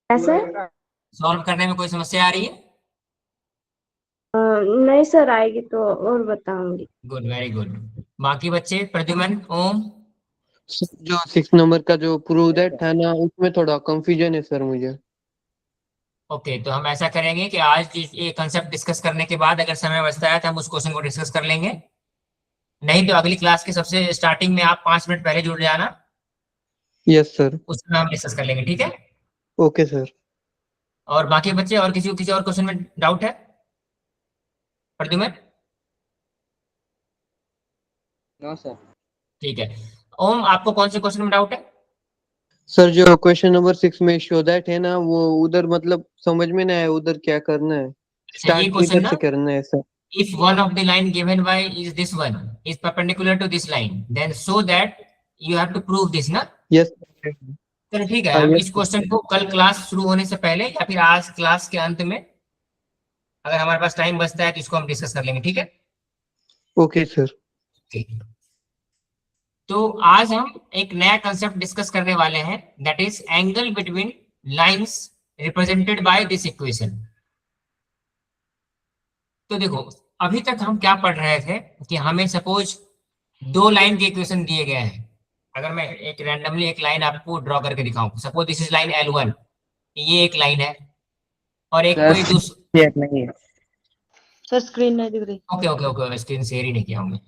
ऐसे सॉल्व करने में कोई समस्या आ रही है? नहीं सर, आएगी तो और बताऊंगी। Good, very good. बाकी बच्चे, प्रद्युमन, ओम। जो 6 नंबर का जो प्रूव दैट था ना, उसमें थोड़ा कंफ्यूजन है सर मुझे। ओके, तो हम ऐसा करेंगे कि आज ये कंसेप्ट डिस्कस करने के बाद अगर समय बचता है तो हम उस क्वेश्चन को डिस्कस कर लेंगे। नहीं तो अगली क्लास के सबसे स्टार्टिंग में आप 5 मिनट पहले जुड़ जाना, यस सर। उसमें हम डिस्कस कर लेंगे, ठीक है? Okay sir. और बाकी बच्चे, और किसी और क्वेश्चन में डाउट है? प्रद्युमन? No sir. ठीक है। ओम, आपको कौन से क्वेश्चन में डाउट है? सर जो क्वेश्चन नंबर 6 में शो दैट है ना, वो उधर मतलब समझ में नहीं आया, उधर क्या करना है, अच्छा, ये स्टार्ट क्वेश्चन किधर ना, से करना है sir. if one of the line given by is this one is perpendicular to this line, then so that you have to prove this ना। यस। चलो ठीक है, हाँ हम यस। इस क्वेश्चन को कल क्लास शुरू होने से पहले या फिर आज क्लास के अंत में, अगर हमारे पास टाइम बचता है तो इसको हम डिस्कस कर लेंगे, ठीक है? Okay sir. ठीक। तो आज हम एक नया कंसेप्ट डिस्कस करने वाले हैं, that is angle between lines represented by this equation. तो देखो, अभी तक हम क्या पढ़ रहे थे कि हमें सपोज दो लाइन के इक्वेशन दिए गए हैं। अगर मैं एक रैंडमली एक लाइन आपको ड्रॉ करके दिखाऊं, suppose this is line L1, ये एक लाइन है, और एक कोई दूसरी। शेयर नहीं है सर, स्क्रीन नहीं दिख रही। Okay okay okay, screen share ही नहीं किया हूं मैं,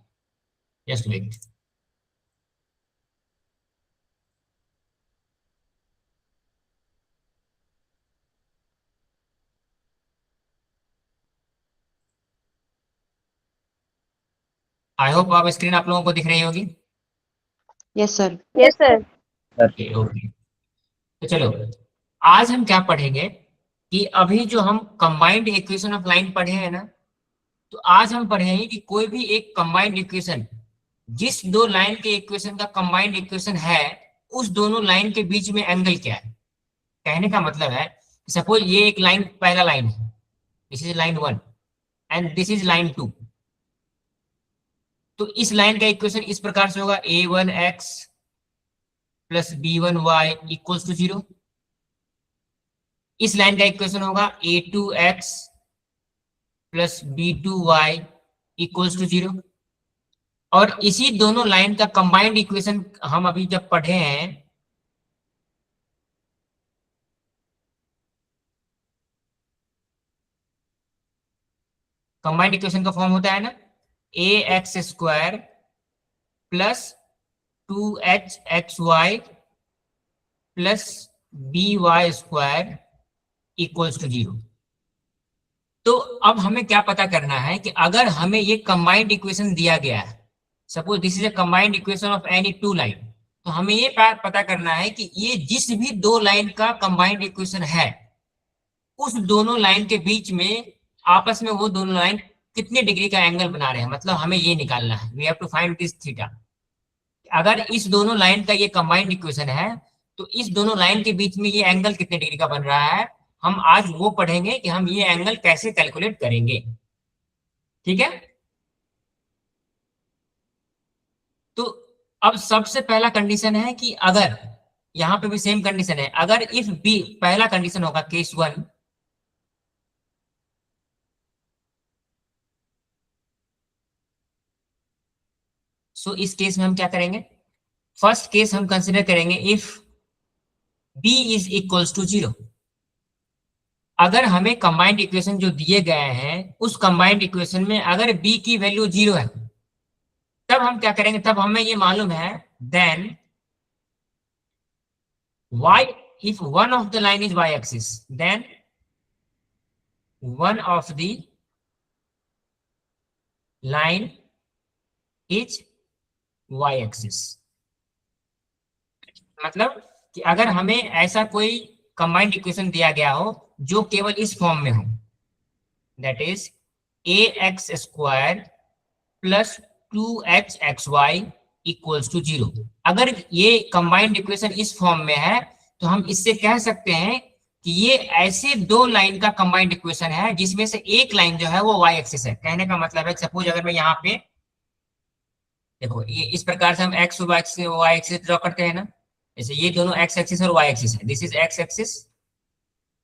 जस्ट वेट। आई होप आप स्क्रीन आप लोगों को दिख रही होगी। Yes sir. Yes sir. Okay okay. तो चलो, आज हम क्या पढ़ेंगे कि अभी जो हम कंबाइंड इक्वेशन ऑफ लाइन पढ़े हैं ना, तो आज हम पढ़ेंगे कि कोई भी एक कंबाइंड इक्वेशन, जिस दो लाइन के इक्वेशन का कंबाइंड इक्वेशन है, उस दोनों लाइन के बीच में एंगल क्या है। कहने का मतलब है, सपोज ये एक लाइन, पहला लाइन है, this is line 1 and this is line 2। तो इस लाइन का इक्वेशन इस प्रकार से होगा, a1x plus b1y equals to 0। इस लाइन का इक्वेशन होगा a2x plus b2y equals to 0। और इसी दोनों लाइन का कंबाइंड इक्वेशन हम अभी जब पढ़े हैं, कंबाइंड इक्वेशन का फॉर्म होता है ना, ax square plus 2hxy plus by square equals to 0। तो अब हमें क्या पता करना है कि अगर हमें ये कंबाइंड इक्वेशन दिया गया है, suppose this is a combined equation of any two line, तो हमें ये पता करना है कि ये जिस भी दो लाइन का कंबाइंड इक्वेशन है, उस दोनों लाइन के बीच में आपस में वो दोनों लाइन कितने डिग्री का एंगल बना रहे हैं। मतलब हमें ये निकालना है, we have to find this theta. अगर इस दोनों लाइन का ये कंबाइंड इक्वेशन है, तो इस दोनों लाइन के बीच में ये एंगल कितने डिग्री का बन रहा है, हम आज वो पढ़ेंगे कि हम ये एंगल कैसे कैलकुलेट करेंगे, ठीक है? तो अब सबसे पहला कंडीशन है कि अगर, यहां पे भी सेम कंडीशन है, अगर इफ बी, पहला कंडीशन होगा केस 1, सो इस केस में हम क्या करेंगे, फर्स्ट केस हम कंसिडर करेंगे if b is equals to 0। अगर हमें कंबाइंड इक्वेशन जो दिए गए हैं, उस कंबाइंड इक्वेशन में अगर b की वैल्यू 0 है, तब हम क्या करेंगे, तब हमें ये मालूम है, then y, if one of the line is y axis, then one of the line is y axis। मतलब कि अगर हमें ऐसा कोई कंबाइंड इक्वेशन दिया गया हो जो केवल इस फॉर्म में हो, that is ax square plus 2hxy equals to 0। अगर ये कंबाइंड इक्वेशन इस फॉर्म में है, तो हम इससे कह सकते हैं कि ये ऐसे दो लाइन का कंबाइंड इक्वेशन है जिसमें से एक लाइन जो है वो y एक्सिस है। कहने का मतलब है, सपोज अगर मैं यहाँ पे देखो, ये इस प्रकार से हम x y एक्सिस ड्रॉ करते हैं ना, जैसे ये दोनों x एक्सिस और y एक्सिस है, this is x axis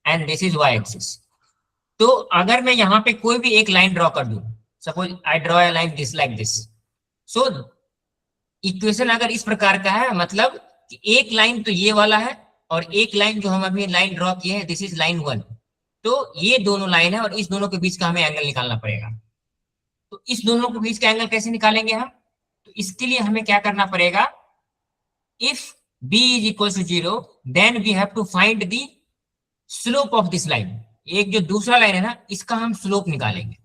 and this is y axis. तो अगर मैं यहाँ पे कोई भी एक लाइन ड्रॉ कर दूं, suppose I draw a line this like this, so equation अगर इस प्रकार का है, मतलब कि एक लाइन तो ये वाला है और एक लाइन जो हम अभी लाइन ड्रॉ किए हैं दिस इज लाइन 1, तो ये दोनों लाइन है और इस दोनों के बीच का हमें एंगल निकालना पड़ेगा। तो इस दोनों के बीच का एंगल कैसे निकालेंगे हम? तो इसके लिए हमें क्या करना पड़ेगा, if b is equal to 0 then we have to find the slope of this line. एक जो दूसरा लाइन है ना, इसका हम स्लोप निकालेंगे,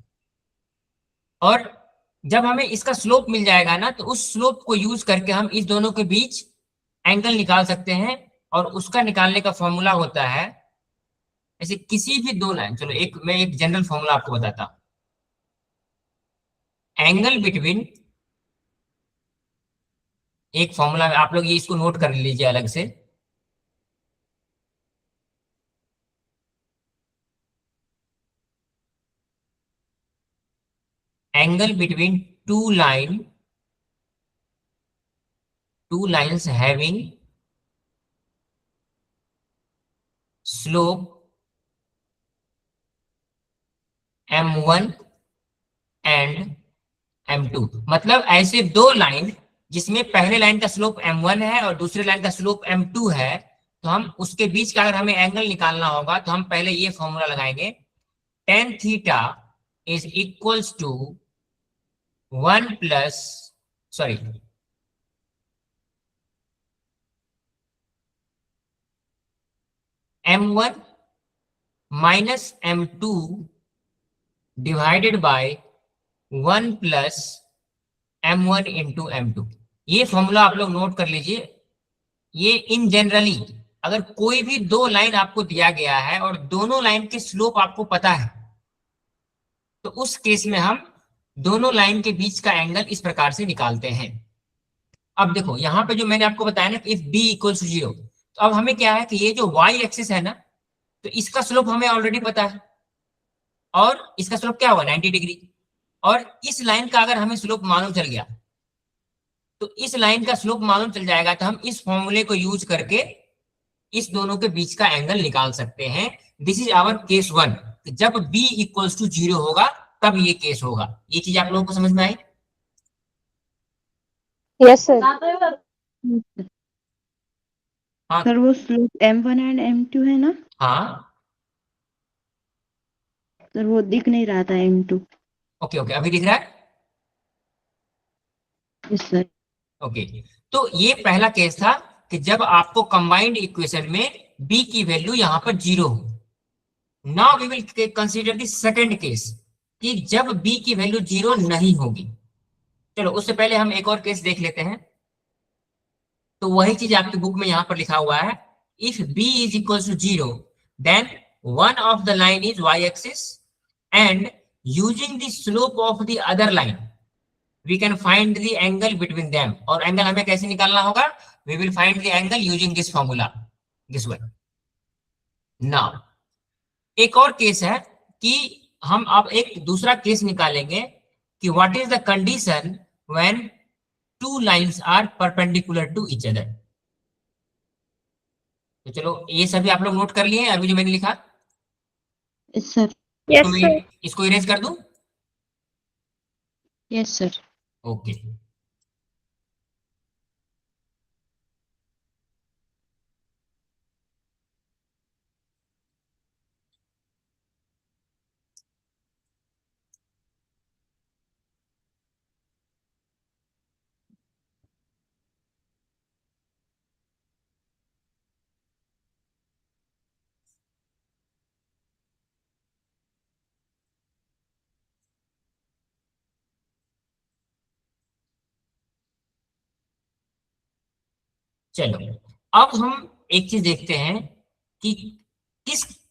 और जब हमें इसका स्लोप मिल जाएगा ना, तो उस स्लोप को यूज करके हम इस दोनों के बीच एंगल निकाल सकते हैं। और उसका निकालने का फॉर्मूला होता है, ऐसे किसी भी दो लाइन, चलो मैं एक जनरल फॉर्मूला आपको बताता हूं। एंगल बिटवीन, एक फॉर्मूला आप लोग ये इसको नोट कर लीजिए अलग से, angle between two lines having slope m1 and m2। मतलब ऐसे दो लाइन जिसमें पहले लाइन का स्लोप m1 है और दूसरे लाइन का स्लोप m2 है, तो हम उसके बीच का अगर हमें एंगल निकालना होगा तो हम पहले ये फॉर्मूला लगाएंगे, tan theta is equals to 1 plus m1 minus m2 divided by 1 plus m1 into m2। ये फॉर्मूला आप लोग नोट कर लीजिए। ये इन जनरली अगर कोई भी दो लाइन आपको दिया गया है और दोनों लाइन के स्लोप आपको पता है, तो उस केस में हम दोनों लाइन के बीच का एंगल इस प्रकार से निकालते हैं। अब देखो यहाँ पे जो मैंने आपको बताया ना, इफ b इक्वल्स टू 0, तो अब हमें क्या है कि ये जो y एक्सिस है ना, तो इसका स्लोप हमें ऑलरेडी पता है, और इसका स्लोप क्या होगा 90 डिग्री। और इस लाइन का अगर हमें स्लोप मालूम चल गया, तो इस लाइन का स्लोप मालूम चल जाएगा, तो हम इस फॉर्मूले को यूज करके इस दोनों के बीच का एंगल निकाल सकते हैं। This is our case 1। जब b इक्वल्स टू 0 होगा तब ये केस होगा। ये चीज आप लोगों को समझ में आई? Yes sir. हाँ सर वो स्लोप m1 एंड m2 है ना हाँ, सर, वो दिख नहीं रहा था m2। ओके ओके, अभी दिख रहा है? Yes sir. ओके, तो ये पहला केस था कि जब आपको कंबाइंड इक्वेशन में b की वैल्यू यहां पर 0 हो। Now we will consider the second case कि जब b की वैल्यू 0 नहीं होगी। चलो उससे पहले हम एक और केस देख लेते हैं। तो वही चीज आपकी बुक में यहां पर लिखा हुआ है, if b is equal to 0 then one of the line is y axis and using the slope of the other line we can find the angle between them। और एंगल हमें कैसे निकालना होगा? we will find the angle using this formula, this one। now एक और case है कि हम अब एक दूसरा केस निकालेंगे कि what is the condition when two lines are perpendicular to each other। तो चलो ये सभी आप लोग नोट कर लिए अभी जो मैंने लिखा। Yes sir. यस तो सर। मैं इसको इरेज कर दूं? Yes sir. ओके, चलो अब हम एक चीज देखते हैं कि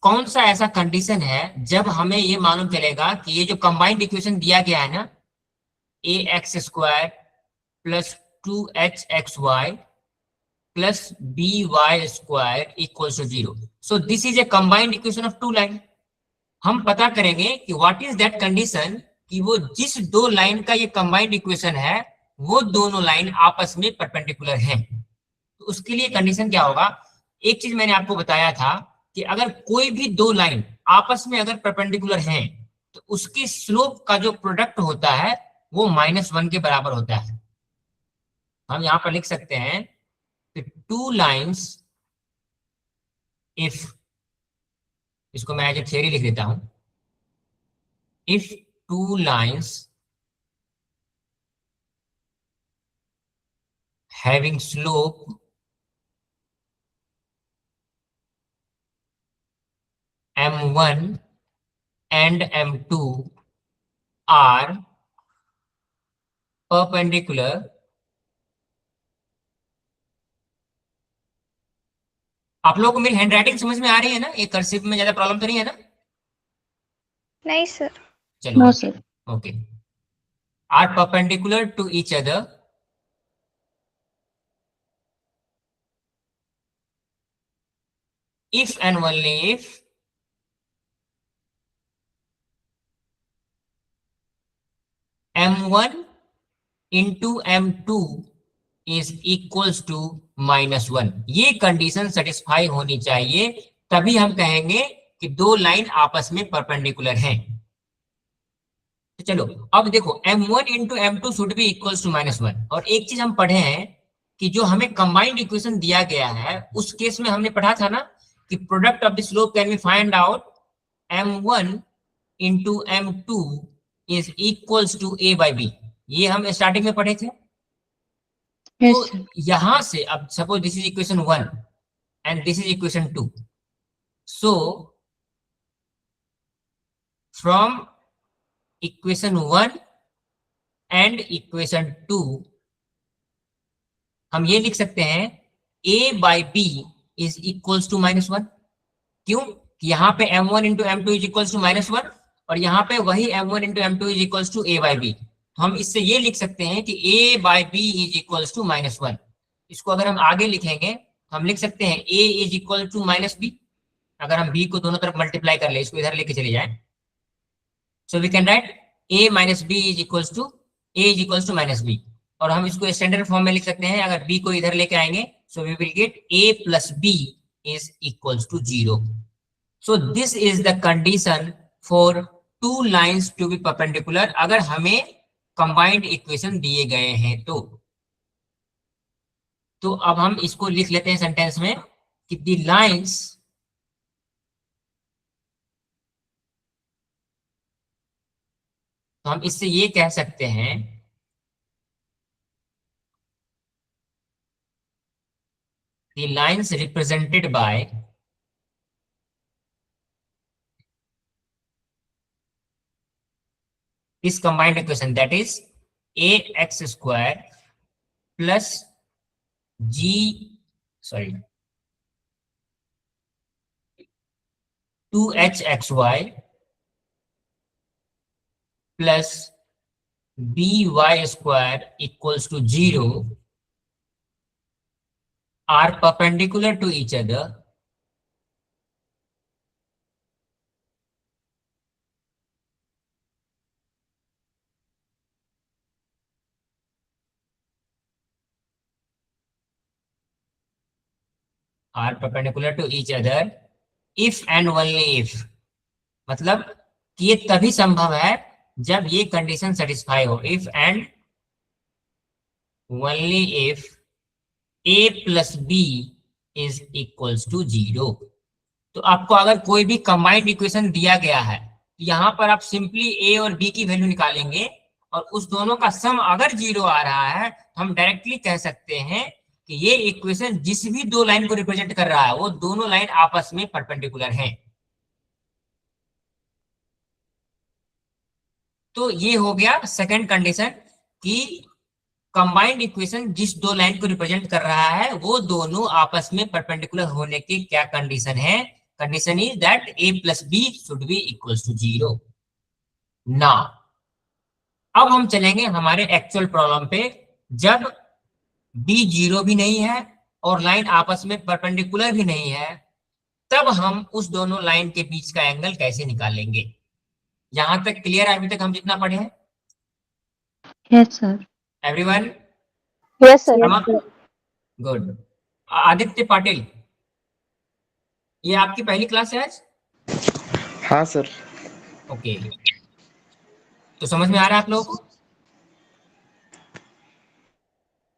कौन सा ऐसा कंडीशन है जब हमें ये मालूम चलेगा कि ये जो कंबाइंड इक्वेशन दिया गया है ना, a x square plus 2hxy plus by square equal to 0। So this is a combined equation of two line. हम पता करेंगे कि व्हाट इज दैट कंडीशन कि वो जिस दो लाइन का ये कंबाइंड इक्वेशन है वो दोनों लाइन आपस में परपेंडिकुलर हैं। तो उसके लिए कंडीशन क्या होगा? एक चीज मैंने आपको बताया था कि अगर कोई भी दो लाइन आपस में अगर परपेंडिकुलर हैं तो उसकी स्लोप का जो प्रोडक्ट होता है वो -1 के बराबर होता है। हम यहां पर लिख सकते हैं कि टू लाइन्स इफ, इसको मैं एज ए थ्योरी लिख देता हूं, if two lines having slope m1 and m2 are perpendicular आप लोगों को मेरी हैंडराइटिंग समझ में आ रही है ना? ये कर्सिव में ज्यादा प्रॉब्लम तो नहीं है ना? नहीं सर। चलो no sir. Okay. Are perpendicular to each other if and only if m1 into m2 is equals to -1। ये कंडीशन सेटिस्फाई होनी चाहिए, तभी हम कहेंगे कि दो लाइन आपस में परपेंडिकुलर हैं। तो चलो अब देखो m1 into m2 should be equals to -1। और एक चीज हम पढ़े हैं कि जो हमें कंबाइंड इक्वेशन दिया गया है उस केस में हमने पढ़ा था ना कि product of the slope can be find out m1 into m2 is equals to a by b। ये हम स्टार्टिंग में पढ़े थे। यस तो सर। यहां से अब suppose this is equation 1 and this is equation 2, so from equation 1 and equation 2 हम ये लिख सकते हैं a by b is equals to -1। क्यों? यहाँ पे m1 into m2 is equals to -1 और यहाँ पे वही m1 into m2 is equals to a by b. हम इससे ये लिख सकते हैं कि a by b is equals to -1। इसको अगर हम आगे लिखेंगे हम लिख सकते हैं a is equal to -b। अगर हम b को दोनों तरफ मल्टीप्लाई कर ले, इसको इधर लेके चले जाए, so we can write a minus b is equals to a is equals to -b। और हम इसको स्टैंडर्ड फॉर्म में लिख सकते हैं, अगर b को इधर लेके आएंगे so we will get a plus b is equals to 0। So this is the condition for two lines to be perpendicular अगर हमें कंबाइंड इक्वेशन दिए गए हैं तो अब हम इसको लिख लेते हैं सेंटेंस में कि द लाइंस तो हम इससे ये कह सकते हैं the lines represented by this combined equation, that is ax square plus g 2hxy plus by square equals to 0 are perpendicular to each other if and only if, मतलब कि ये तभी संभव है जब ये कंडीशन सेटिस्फाई हो। If and only if a plus b is equals to 0। तो आपको अगर कोई भी कंबाइंड इक्वेशन दिया गया है तो यहाँ पर आप सिंपली a और b की वैल्यू निकालेंगे और उस दोनों का सम अगर 0 आ रहा है तो हम डायरेक्टली कह सकते हैं कि ये इक्वेशन जिस भी दो लाइन को रिप्रेजेंट कर रहा है वो दोनों लाइन आपस में परपेंडिकुलर हैं। तो ये हो गया सेकंड कंडीशन कि कंबाइंड इक्वेशन जिस दो लाइन को रिप्रेजेंट कर रहा है वो दोनों आपस में परपेंडिकुलर होने की क्या कंडीशन है? Condition is that a plus b should be equals to 0। Now अब हम चलेंगे हमारे एक्चुअल प्रॉब्लम पे, जब b 0 भी नहीं है और लाइन आपस में परपेंडिकुलर भी नहीं है, तब हम उस दोनों लाइन के बीच का एंगल कैसे निकालेंगे? यहां तक क्लियर है अभी तक हम जितना पढ़े हैं? Yes sir. Everyone? Yes sir. Good. Aditya Patil, ये आपकी पहली क्लास है आज? हाँ सर। ओके, तो समझ में आ रहा है आप लोगों को?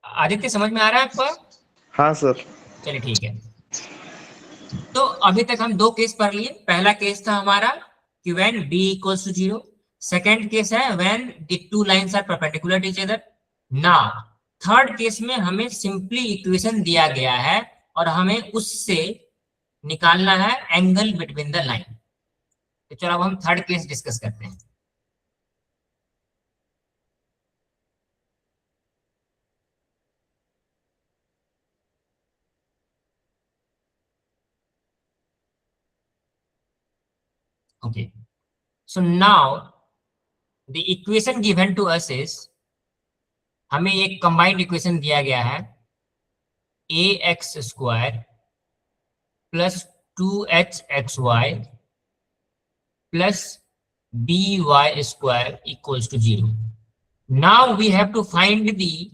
आदित्य समझ में आ रहा है आपको? हाँ सर। चलिए ठीक है। तो अभी तक हम दो केस पढ़ लिए। पहला केस था हमारा कि when b equals to 0। Second case है when the two lines are perpendicular to each other. Now third case में हमें सिंपली इक्वेशन दिया गया है और हमें उससे निकालना है एंगल बिटवीन द लाइन। तो चलो अब हम थर्ड केस डिस्कस करते हैं। Okay, so now the equation given to us is, हमें एक कंबाइंड इक्वेशन दिया गया है a x square plus 2hxy plus by square equals to 0. Now we have to find the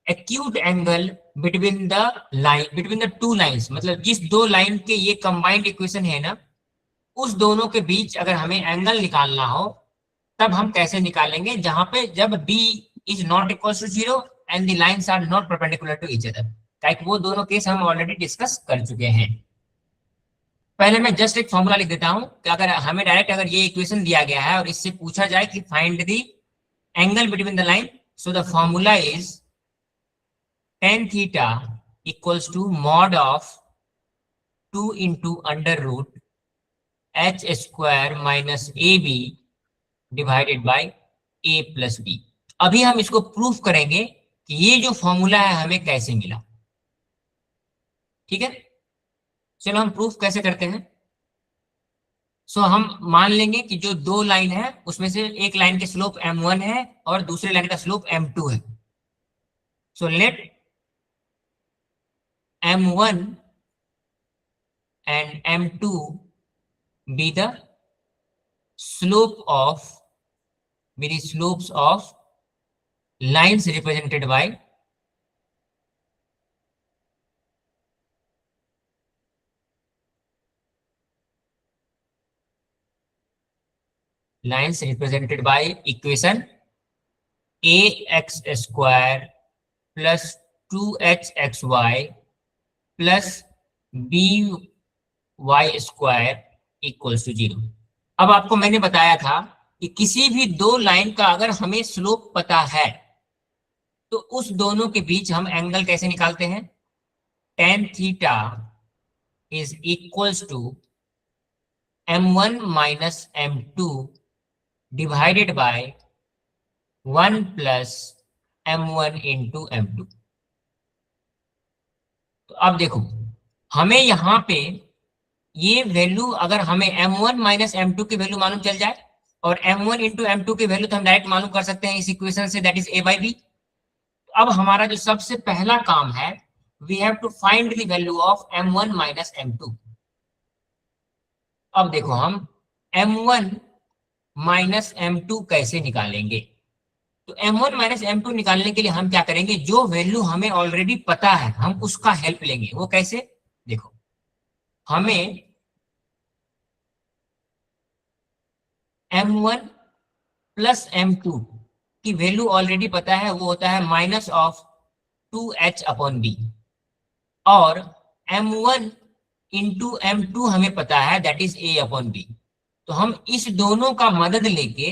acute angle between the line, between the two lines. मतलब जिस दो line के ये कंबाइंड इक्वेशन है ना, उस दोनों के बीच अगर हमें एंगल निकालना हो तब हम कैसे निकालेंगे, जहां पे जब b is not equals to 0 and the lines are not perpendicular to each other. Like वो दोनों केस हम ऑलरेडी डिस्कस कर चुके हैं। पहले मैं जस्ट एक फॉर्मूला लिख देता हूं कि अगर हमें डायरेक्ट अगर ये इक्वेशन दिया गया है और इससे पूछा जाए कि find the angle between the line, so the formula is tan theta equals to mod of 2 into under root h square minus a b divided by a plus b. अभी हम इसको प्रूफ करेंगे कि ये जो फॉर्मूला है हमें कैसे मिला। ठीक है, चलो हम प्रूफ कैसे करते हैं। सो हम मान लेंगे कि जो दो लाइन है उसमें से एक लाइन के स्लोप m1 है और दूसरे लाइन का स्लोप m2 है। So let m1 and m2 be the slopes of lines represented by equation ax square plus 2hxy plus by square equals to 0। अब आपको मैंने बताया था कि किसी भी दो लाइन का अगर हमें स्लोप पता है तो उस दोनों के बीच हम एंगल कैसे निकालते हैं। tan theta is equals to m1 minus m2 divided by 1 plus m1 into m2। तो अब देखो हमें यहाँ पे ये वैल्यू, अगर हमें m1 माइनस m2 की वैल्यू मालूम चल जाए और m1 इंटू m2 की वैल्यू तो हम डायरेक्ट मालूम कर सकते हैं इस इक्वेशन से, that is a by b. अब हमारा जो सबसे पहला काम है, we have to find the value of m1 minus m2। अब देखो हम m1 माइनस m2 कैसे निकालेंगे। तो m1 माइनस m2 निकालने के लिए हम क्या करेंगे, जो वैल्यू हमें ऑलरेडी पता है हम उसका हेल्प लेंगे। वो कैसे, देखो हमें m1 प्लस m2 की वैल्यू ऑलरेडी पता है, वो होता है minus of 2h upon B, और m1 इंटू m2 हमें पता है that is a upon b. तो हम इस दोनों का मदद लेके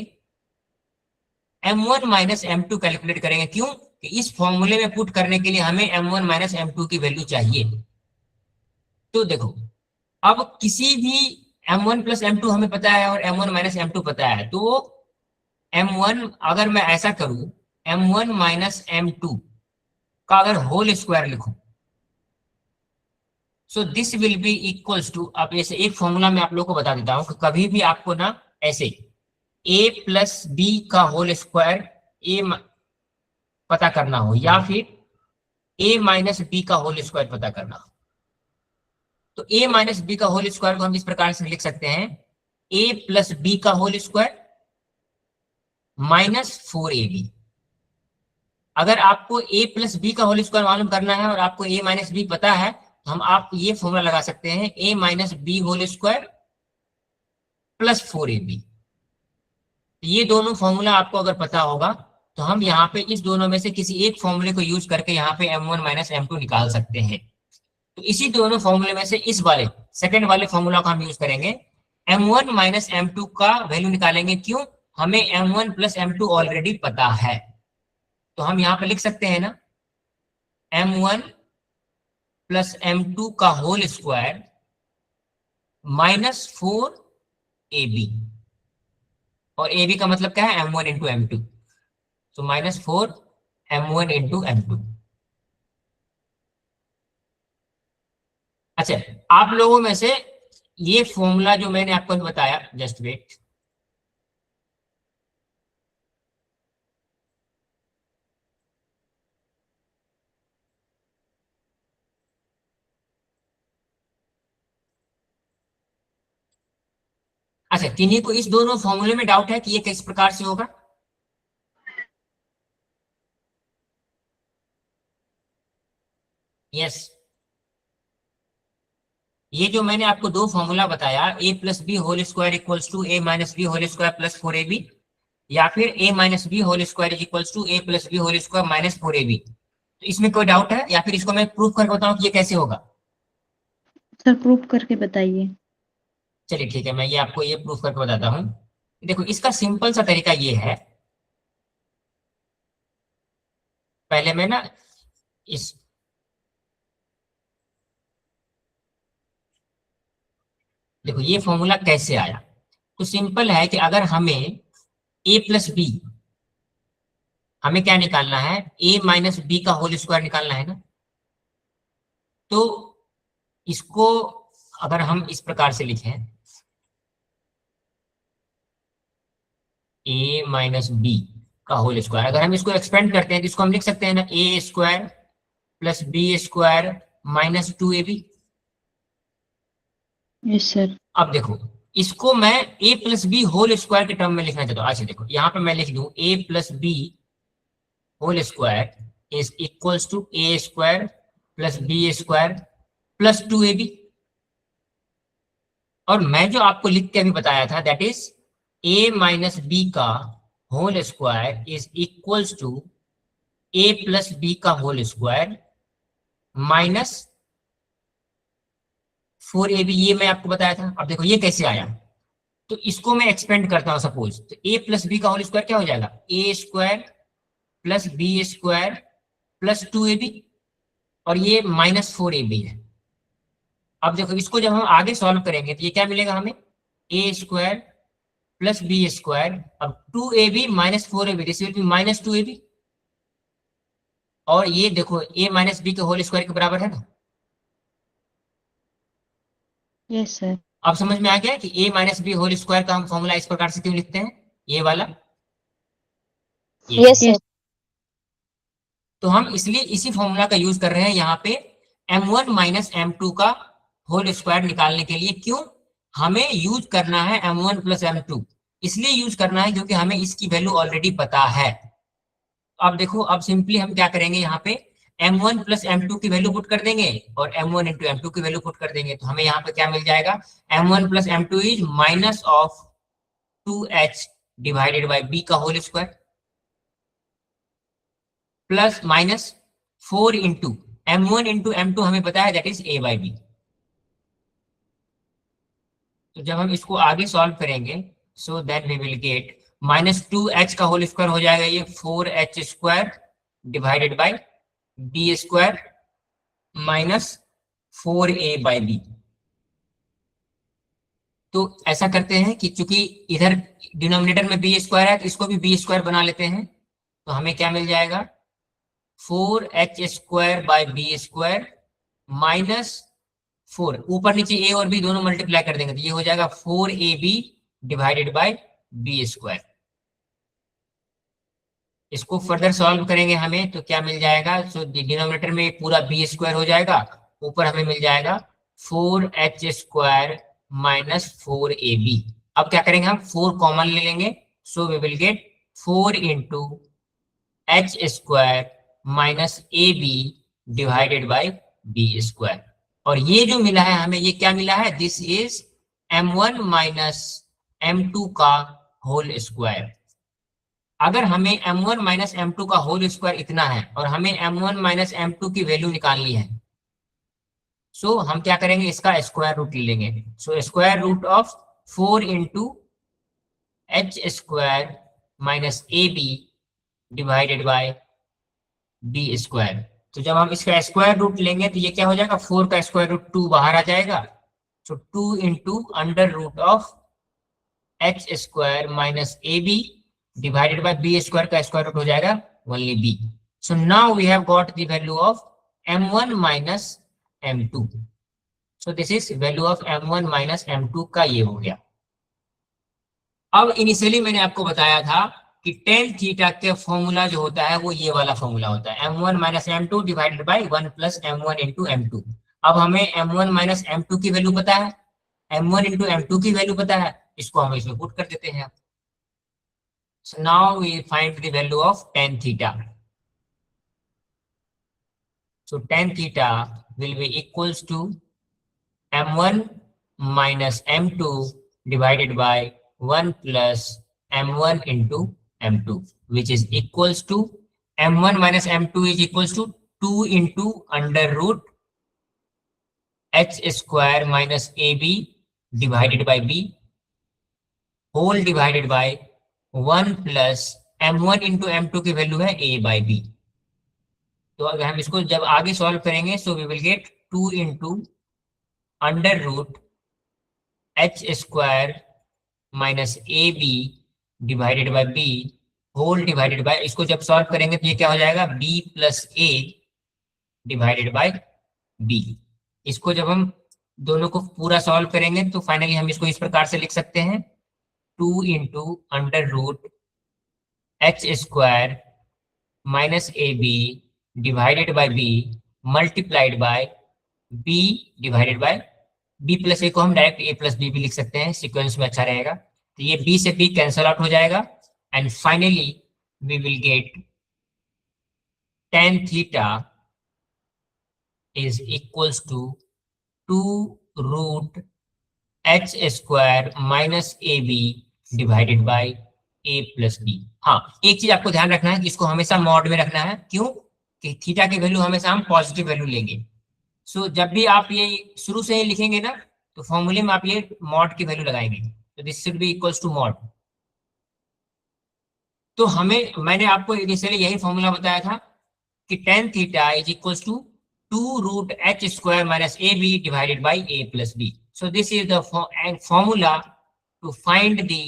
m1 माइनस m2 कैलकुलेट करेंगे। क्यों कि इस फॉर्मूले में पुट करने के लिए हमें m1 माइनस m2 की वैल्यू चाहिए। तो देखो अब किसी भी m1 प्लस m2 हमें पता है और m1 माइनस m2 पता है, तो m1 अगर मैं ऐसा करूं m1 माइनस m2 का अगर होल स्क्वायर लिखूं, so this will be equals to, अब ऐसे एक फॉर्मूला मैं आप लोगों को बता देता हूं कि कभी भी आपको ना ऐसे a प्लस बी का होल स्क्वायर a पता करना हो या फिर a माइनस बी का होल स्क्वायर पता करना हो, तो a माइनस बी का होल स्क्वायर को हम इस प्रकार से लिख सकते हैं a प्लस बी का होल स्क्वायर माइनस 4ab। अगर आपको a प्लस बी का होल स्क्वायर मालूम करना है और आपको a माइनस बी पता है हम आप ये फॉर्मूला लगा सकते हैं a minus b whole square plus 4ab। ये दोनों फॉर्मूला आपको अगर पता होगा तो हम यहाँ पे इस दोनों में से किसी एक फॉर्मूले को यूज करके यहाँ पे m1 माइनस m2 निकाल सकते हैं। तो इसी दोनों फॉर्मूले में से इस वाले सेकंड वाले फॉर्मूला को हम यूज करेंगे, m1 माइनस m2 का वैल्यू निकालेंगे। क्यों? हमें m1 प्लस m2 ऑलरेडी पता है, तो हम यहाँ पे लिख सकते हैं ना m1 प्लस m2 का होल स्क्वायर माइनस 4ab, और ab का मतलब क्या है m1 इंटू m2, तो माइनस 4 m1 इंटू m2। अच्छा, आप लोगों में से ये फॉर्मूला जो मैंने आपको बताया, जस्ट वेट, अच्छा किन्हीं को इस दोनों फॉर्मूले में डाउट है कि ये किस प्रकार से होगा? यस, ये जो मैंने आपको दो फॉर्मूला बताया, a plus b whole square equals to a minus b whole square plus 4ab, या फिर a minus b whole square equals to a plus b whole square minus 4ab, तो इसमें कोई डाउट है या फिर इसको मैं प्रूफ करके बताऊं कि ये कैसे होगा? सर प्रूफ करके बताइए। चलिए ठीक है, मैं ये आपको ये प्रूफ करके बताता हूँ। देखो, इसका सिंपल सा तरीका ये है, पहले मैं ना इस देखो ये फॉर्मूला कैसे आया, तो सिंपल है कि अगर हमें a प्लस बी, हमें क्या निकालना है, a माइनस बी का होल स्क्वायर निकालना है ना, तो इसको अगर हम इस प्रकार से लिखें a माइनस बी का होल स्क्वायर, अगर हम इसको एक्सपेंड करते हैं तो इसको हम लिख सकते हैं ना a square plus b square minus 2ab। Yes sir. अब देखो, इसको मैं a plus b whole square के टर्म में लिखना चाहता हूँ। अच्छा देखो, यहाँ पे मैं लिख दूं a plus b whole square is equals to a square plus b square plus 2ab, और मैं जो आपको लिख के अभी बताया था that is a minus b का whole square is equals to a plus b का होल स्क्वायर माइनस 4ab, ये मैं आपको बताया था। अब देखो ये कैसे आया, तो इसको मैं एक्सपेंड करता हूं सपोज, तो a प्लस बी का होल स्क्वायर क्या हो जाएगा, a square plus b square plus 2ab, और ये माइनस 4ab है। अब देखो इसको जब हम आगे सॉल्व करेंगे तो ये क्या मिलेगा हमें, a square plus b square, अब 2ab minus 4ab, this will be minus 2ab, और ये देखो a माइनस बी के होल स्क्वायर के बराबर है ना। Yes sir. अब समझ में आ गया कि a minus b whole square का हम फॉर्मूला इस प्रकार से क्यों लिखते हैं, ये वाला, यस सर। तो हम इसलिए इसी फॉर्मूला का यूज कर रहे हैं यहाँ पे m1 माइनस m2 का होल स्क्वायर निकालने के लिए। क्यों हमें यूज करना है m1 प्लस m2, इसलिए यूज करना है क्योंकि हमें इसकी वैल्यू ऑलरेडी पता है। अब देखो, अब सिंपली हम क्या करेंगे, यहाँ पे m1 प्लस m2 की वैल्यू पुट कर देंगे और m1 इंटू m2 की वैल्यू पुट कर देंगे, तो हमें यहाँ पे क्या मिल जाएगा, m1 plus m2 is minus of 2h divided by b का whole square plus minus 4 into m1 into m2 हमें पता है that is a by b। तो जब हम इसको आगे सॉल्व करेंगे so then we will get minus 2h का होल स्क्वायर हो जाएगा ये 4h square divided by b square minus 4a by b। तो ऐसा करते हैं कि चूंकि इधर डिनोमिनेटर में b स्क्वायर है तो इसको भी b स्क्वायर बना लेते हैं, तो हमें क्या मिल जाएगा 4h square by b square minus 4, ऊपर नीचे a और b दोनों मल्टीप्लाई कर देंगे तो ये हो जाएगा 4ab divided by b square. इसको फर्दर सॉल्व करेंगे हमें तो क्या मिल जाएगा, सो डिनोमिनेटर में पूरा बी स्क्वायर हो जाएगा, ऊपर हमें मिल जाएगा 4h स्क्वायर माइनस 4ab। अब क्या करेंगे, हम 4 कॉमन ले लेंगे, so we will get 4 into h square minus ab divided by b square. और ये जो मिला है हमें, ये क्या मिला है, this is m1 minus m2 का होल स्क्वायर। अगर हमें m1 माइनस m2 का होल स्क्वायर इतना है और हमें m1 माइनस m2 की वैल्यू निकालनी है, सो हम क्या करेंगे, इसका स्क्वायर रूट ले लेंगे। So square root of 4 into h square minus a b divided by b square. तो जब हम इसका स्क्वायर रूट लेंगे तो ये क्या हो जाएगा, 4 का स्क्वायर रूट 2 बाहर आ जाएगा। So 2 into under root of h square minus a b divided by b square का स्क्वायर रूट हो जाएगा only b. So now we have got the value of m1 minus m2। So this is value of m1 minus m2 का ये हो गया। अब initially मैंने आपको बताया था कि टेन थीटा के फॉर्मूला जो होता है वो ये वाला फॉर्मूला होता है, m1 minus m2 divided by 1 plus m1 into m2। अब हमें m1 माइनस m2 की वैल्यू पता है, m1 इंटू m2 की वैल्यू पता है, इसको हम इसमें पुट कर देते हैं। So now we find the value of tan theta. So tan theta will be equals to m1 minus m2 divided by 1 plus m1 into m2, which is equals to m1 minus m2 is equals to 2 into under root h square minus ab divided by b whole divided by 1 plus m1 into m2 की value है a by B. तो अगर हम इसको जब आगे solve करेंगे so we will get 2 into under root h square minus a b divided by b whole divided by, इसको जब सॉल्व करेंगे तो ये क्या हो जाएगा, b plus a divided by b. इसको जब हम दोनों को पूरा सॉल्व करेंगे तो फाइनली हम इसको इस प्रकार से लिख सकते हैं, 2 into under root h square minus a b divided by b multiplied by b divided by b plus a को हम डायरेक्ट ए प्लस बी भी लिख सकते हैं, सीक्वेंस में अच्छा रहेगा। तो ये बी से बी कैंसल आउट हो जाएगा and finally we will get tan theta is equals to 2 root h square minus a b divided by a plus b. हाँ, एक चीज आपको ध्यान रखना है कि इसको हमेशा मॉड में रखना है। क्यों? कि थीटा की वैल्यू हमेशा हम पॉजिटिव वैल्यू लेंगे। सो जब भी आप ये शुरू से ही लिखेंगे ना तो फॉर्मूले में आप ये मॉड की वैल्यू लगाएंगे, तो this should be equals to mod. तो मैंने आपको इनिशियली यही फॉर्मूला बताया था कि tan theta is equals to 2 root h square minus a b divided by a plus b. So this is the formula to find the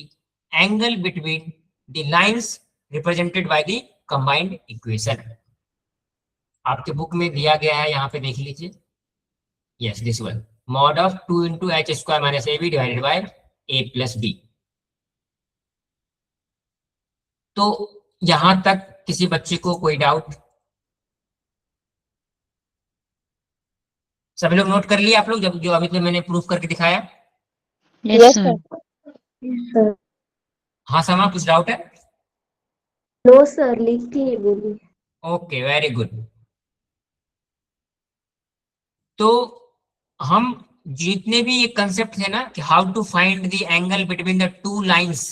angle between the lines represented by the combined equation। आपके book में दिया गया है, यहाँ पे देख लीजिए, yes this one, mod of 2 into h square minus a b divided by a plus b. तो यहां तक किसी बच्चे को कोई डाउट? सभी लोग नोट कर लिए आप लोग, जब जो अभी तक मैंने प्रूफ करके दिखाया? Yes sir. सर हाँ समा, कुछ डाउट है? नो सर, लिखिए बोलिए। Okay, very good. तो हम जितने भी ये कंसेप्ट है ना कि how to find the angle between the two lines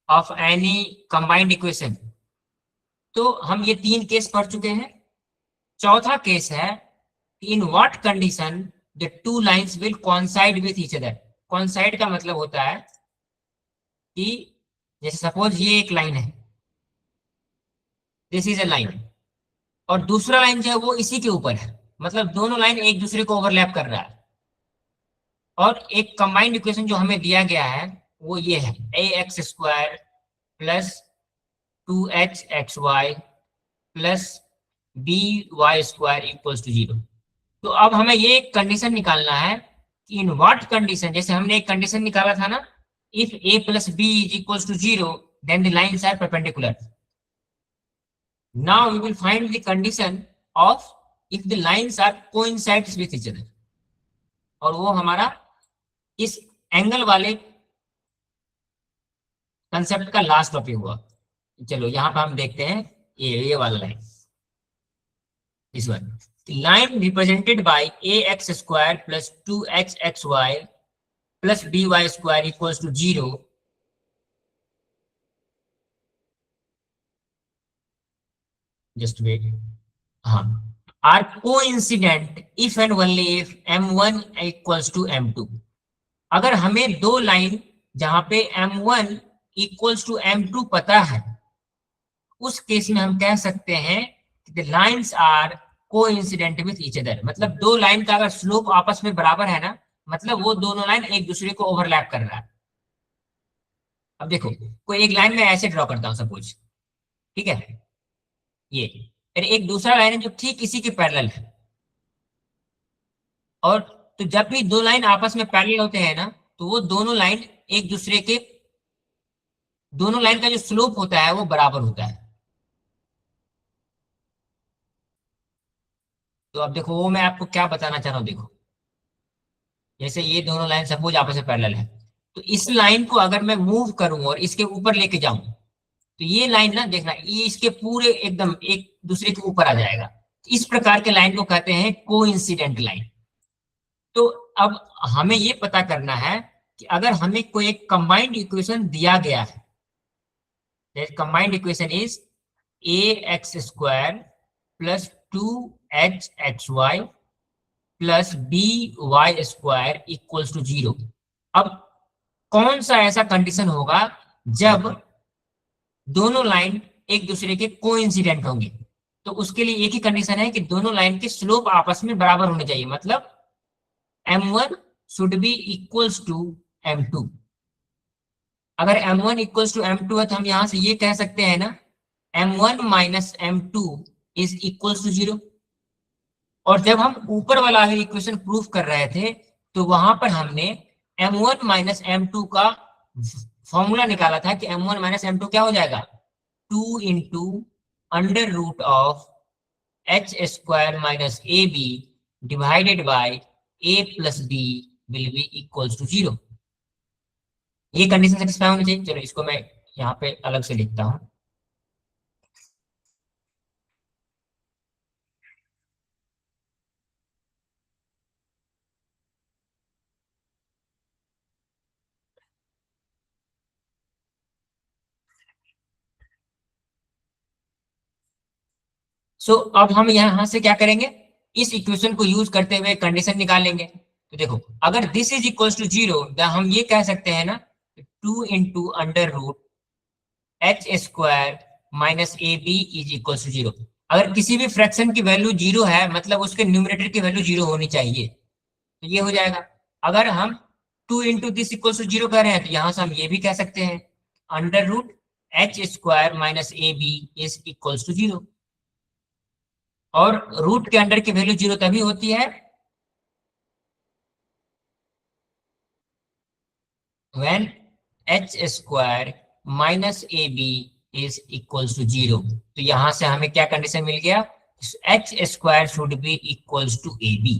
of any combined equation, तो हम ये 3 केस पढ़ चुके हैं। चौथा केस है in what condition the two lines will coincide with each other. Coincide का मतलब होता है कि जैसे सपोज ये एक लाइन है, दिस इज अ लाइन, और दूसरा लाइन जो है वो इसी के ऊपर है, मतलब दोनों लाइन एक दूसरे को ओवरलैप कर रहा है। और एक कंबाइंड इक्वेशन जो हमें दिया गया है वो ये है, a x square plus 2h xy plus b y square equals to 0। तो अब हमें ये कंडीशन निकालना है कि इन व्हाट कंडीशन, जैसे हमने एक कंडीशन निकाला था ना, if a plus b is equals to 0 then the lines are perpendicular. Now we will find the condition of if the lines are coincides with each other, और वो हमारा इस एंगल वाले कंसेप्ट का लास्ट टॉपिक हुआ। चलो यहाँ पर हम देखते हैं ये वाला लाइन, इस one, line represented by ax square plus 2hxy plus by square equals to 0 just wait, हाँ, are coincident if and only if m1 equals to m2। अगर हमें दो लाइन जहां पे m1 इक्वल्स टू m2 पता है, उस केस में हम कह सकते हैं कि the lines are coincident with each other. मतलब दो लाइन का अगर स्लोप आपस में बराबर है ना, मतलब वो दोनों लाइन एक दूसरे को ओवरलैप कर रहा है। अब देखो, कोई एक लाइन में ऐसे ड्रॉ करता हूं सपोज, ठीक है, ये फिर एक दूसरा लाइन है जो ठीक इसी के पैरेलल है। और तो जब भी दो लाइन आपस में पैरेलल होते हैं ना, तो वो दोनों लाइन एक दूसरे के, दोनों लाइन का जो स्लोप होता है वो बराबर होता है। तो अब देखो, वो मैं आपको क्या बताना चाह रहा हूं, देखो जैसे ये दोनों लाइन सपोज आपस में पैरेलल है, तो इस लाइन को अगर मैं मूव करूं और इसके ऊपर लेके जाऊं, तो ये लाइन ना देखना, ये इसके पूरे एकदम एक दूसरे के ऊपर आ जाएगा। इस प्रकार के लाइन को कहते हैं कोइंसिडेंट लाइन। तो अब हमें ये पता करना है कि अगर हमें कोई एक कंबाइंड इक्वेशन दिया गया है, combined equation is ax square plus 2hxy plus by square equals to 0। अब कौन सा ऐसा कंडीशन होगा जब दोनों लाइन एक दूसरे के कोइंसिडेंट होंगे? तो उसके लिए एक ही कंडीशन है कि दोनों लाइन के स्लोप आपस में बराबर होने चाहिए, मतलब m1 should be equals to m2। अगर m1 इक्वल्स टू m2 है तो हम यहां से ये कह सकते हैं ना, m1 minus m2 is equals to 0। और जब हम ऊपर वाला इक्वेशन प्रूफ कर रहे थे, तो वहां पर हमने m1 माइनस m2 का फॉर्मूला निकाला था कि m1 माइनस m2 क्या हो जाएगा, 2 into under root of h square minus ab divided by a plus b will be equals to 0। ये कंडीशन सेटिस्फाई होनी चाहिए। चलो इसको मैं यहाँ पे अलग से लिखता हूं। सो अब हम यहां से क्या करेंगे, इस इक्वेशन को यूज करते हुए कंडीशन निकालेंगे। तो देखो, अगर दिस इज इक्वल्स टू 0, हम ये कह सकते हैं ना, 2 into under root h square minus a b is equals to 0। अगर किसी भी फ्रैक्शन की वैल्यू 0 है, मतलब उसके न्यूमरेटर की वैल्यू 0 होनी चाहिए, तो ये हो जाएगा। अगर हम 2 इंटू दिस इक्वल्स टू 0 कह रहे हैं, तो यहां से हम ये भी कह सकते हैं, under root h square minus a b is equals to 0। और रूट के अंडर की वैल्यू 0 तभी होती है when h square minus a b is equals to 0। तो यहां से हमें क्या कंडीशन मिल गया, h square should be equals to a b.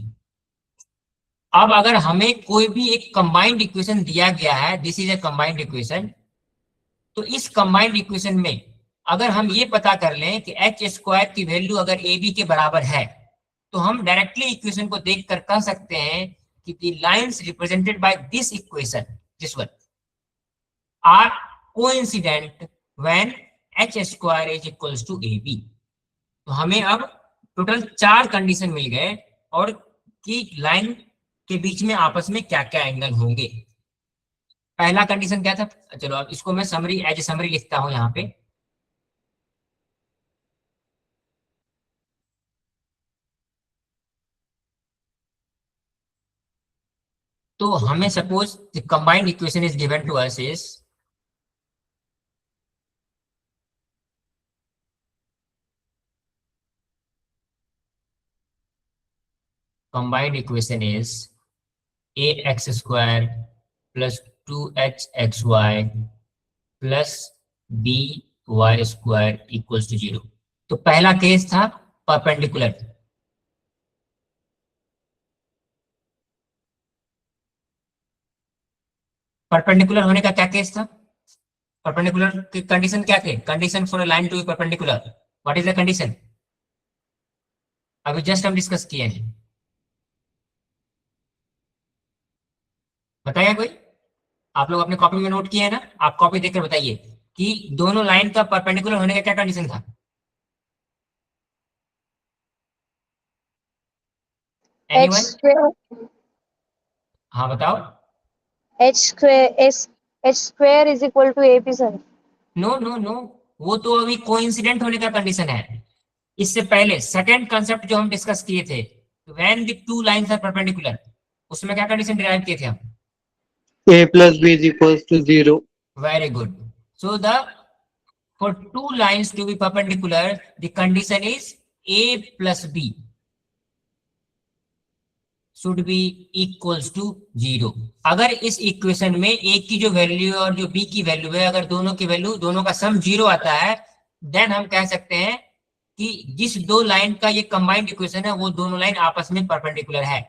अब अगर हमें कोई भी एक कंबाइंड इक्वेशन दिया गया है, this is a combined equation, तो इस कंबाइंड इक्वेशन में अगर हम ये पता कर लें कि h स्क्वायर की वैल्यू अगर ए बी के बराबर है, तो हम डायरेक्टली इक्वेशन को देखकर कह सकते हैं कि the lines represented by this equation, this one, are coincident when h square is equals to a b. तो हमें अब टोटल 4 कंडीशन मिल गए, और कि लाइन के बीच में आपस में क्या क्या एंगल होंगे। पहला कंडीशन क्या था, चलो अब इसको मैं समरी एज ए समरी लिखता हूं यहाँ पे। तो हमें suppose the combined equation is given to us is combined equation is ax square plus 2hxy plus by square equals to 0। तो पहला केस था परपेंडिकुलर। परपेंडिकुलर होने का क्या केस था, परपेंडिकुलर की कंडीशन क्या थे, condition for a line to be perpendicular, what is the condition, अभी जस्ट हम डिस्कस किए हैं, बताइए कोई। आप लोग अपने कॉपी में नोट किए हैं ना, आप कॉपी देखकर बताइए कि दोनों लाइन का परपेंडिकुलर होने का क्या कंडीशन था। h anyone? square हाँ बताओ। h square is equal to AP sir. No no no, वो तो अभी कोइंसिडेंट होने का कंडीशन है। इससे पहले सेकंड कंसेप्ट जो हम डिस्कस किए थे, when the two lines are perpendicular, उसमें क्या कंडीशन डिराइव किए थे हम? a plus b is equals to 0. Very good. So the for two lines to be perpendicular, the condition is a plus b should be equals to 0. अगर इस equation में a की जो वैल्यू और जो b की वैल्यू है, अगर दोनों की वैल्यू, दोनों का सम 0 आता है, देन हम कह सकते हैं कि जिस दो लाइन का ये कंबाइंड इक्वेशन है वो दोनों लाइन आपस में परपेंडिकुलर है।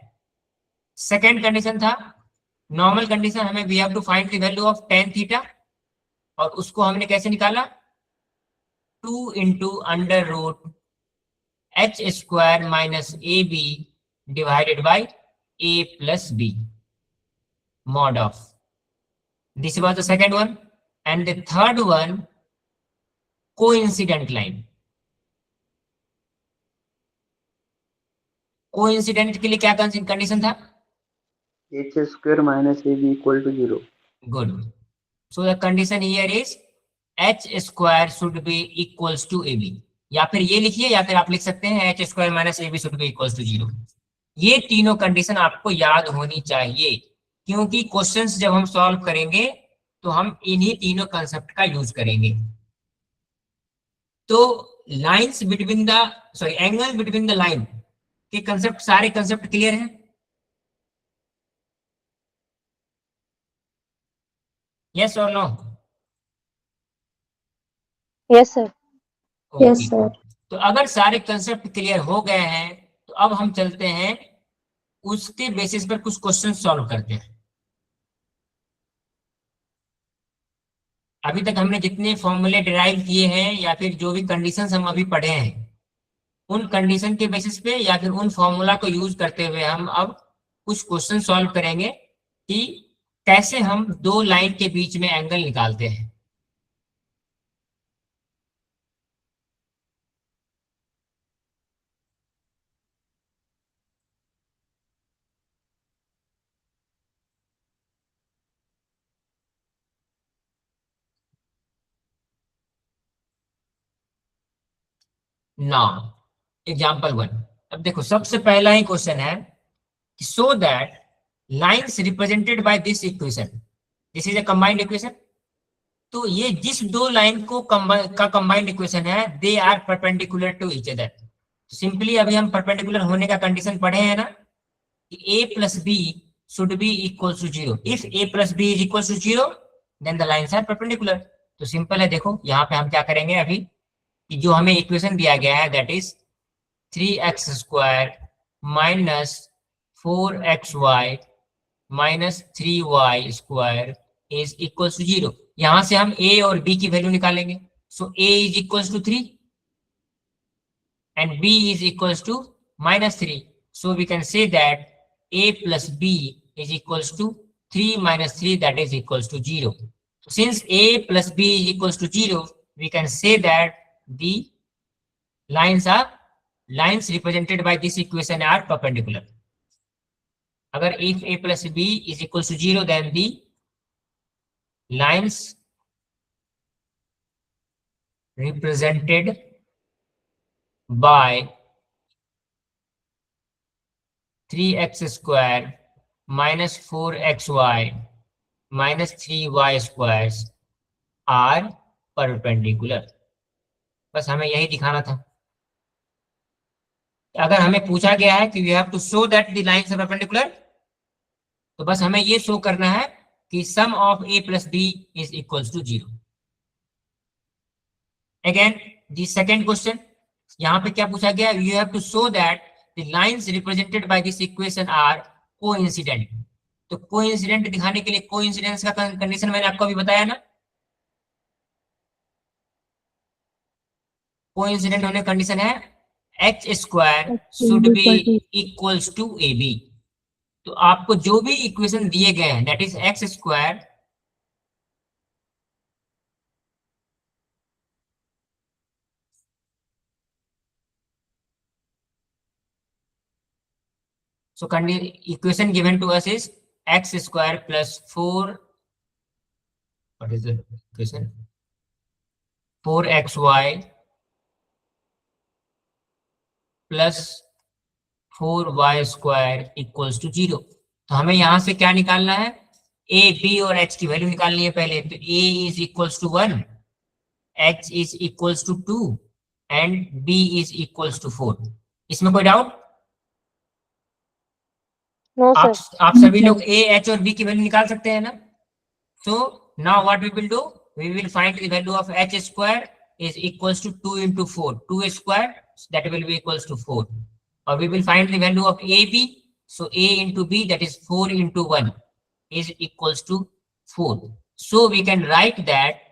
सेकेंड कंडीशन था नॉर्मल कंडीशन, हमें we have to find the value of tan theta, और उसको हमने कैसे निकाला? 2 into under root h square minus a b divided by a plus b mod of. This was the second one. And the third one, coincident line. Coincident के लिए क्या condition था? h square minus ab equal to 0. Good. So the condition here is h square should be equals to ab. या फिर ये लिखिए, या फिर आप लिख सकते हैं h square minus ab should be equals to 0. ये तीनों कंडीशन आपको याद होनी चाहिए, क्योंकि क्वेश्चंस जब हम सॉल्व करेंगे तो हम इन्हीं तीनों कंसेप्ट का यूज करेंगे। तो lines between the angle between the line के कंसेप्ट, सारे कंसेप्ट क्लियर हैं? यस और no? Yes sir. Yes, sir. तो अगर सारे कंसेप्ट क्लियर हो गए हैं तो अब हम चलते हैं उसके बेसिस पर कुछ क्वेश्चन सॉल्व करते हैं। अभी तक हमने जितने फॉर्मूले डिराइव किए हैं या फिर जो भी कंडीशंस हम अभी पढ़े हैं, उन कंडीशन के बेसिस पे या फिर उन फॉर्मूला को यूज करते हुए हम अब कुछ क्वेश्चन सॉल्व करेंगे कि कैसे हम दो लाइन के बीच में एंगल निकालते हैं। Now example 1। अब देखो सबसे पहला ही क्वेश्चन है, so that lines represented by this equation, this is a combined equation. तो ये जिस दो लाइन को कंबाइंड इक्वेशन है, they are perpendicular to each other. Simply अभी हम परपेंडिकुलर होने का कंडीशन पढ़े हैं ना, कि a plus b should be equal to 0। If a plus b is equal to 0 then the lines are perpendicular. तो सिंपल है, देखो यहाँ पे हम क्या करेंगे अभी, कि जो हमें इक्वेशन दिया गया है that is 3x square minus 4xy minus 3y square is equal to 0। यहां से हम a और b की वैल्यू निकालेंगे। So a is equal to 3 and b is equals to minus 3. So we can say that a plus b is equals to 3 minus 3, that is equals to 0. So since a plus b is equals to 0, we can say that the lines represented by this equation are perpendicular. Agar if a plus b is equals to 0, then the lines represented by 3x square minus 4xy minus 3y squares are perpendicular. बस हमें यही दिखाना था। अगर हमें पूछा गया है कि we have to show that the lines are perpendicular, तो बस हमें ये शो करना है कि sum of a plus b is equals to 0। Again the second question, यहाँ पे क्या पूछा गया, you have to show that the lines represented by this equation are coincident. तो कोइंसिडेंट दिखाने के लिए कोइंसिडेंस का कंडीशन मैंने आपको अभी बताया ना, कोइंसिडेंट होने कंडीशन है h square should be equals to a b. तो आपको जो भी इक्वेशन दिए गए हैं that is x square so equation given to us is x square plus 4, what is the equation, 4xy plus 4y square equals to 0। तो हमें यहां से क्या निकालना है, a b और h की वैल्यू निकालनी है पहले। तो a is equals to 1, h is equals to 2 and b is equals to 4। इसमें कोई डाउट? No, sir. आप सभी लोग a h और b की वैल्यू निकाल सकते हैं ना? So now what we will do, we will find the value of h square is equals to 2 into 4, 2 square, that will be equals to 4, or we will find the value of ab, so a into b, that is 4 into 1 is equals to 4। So we can write that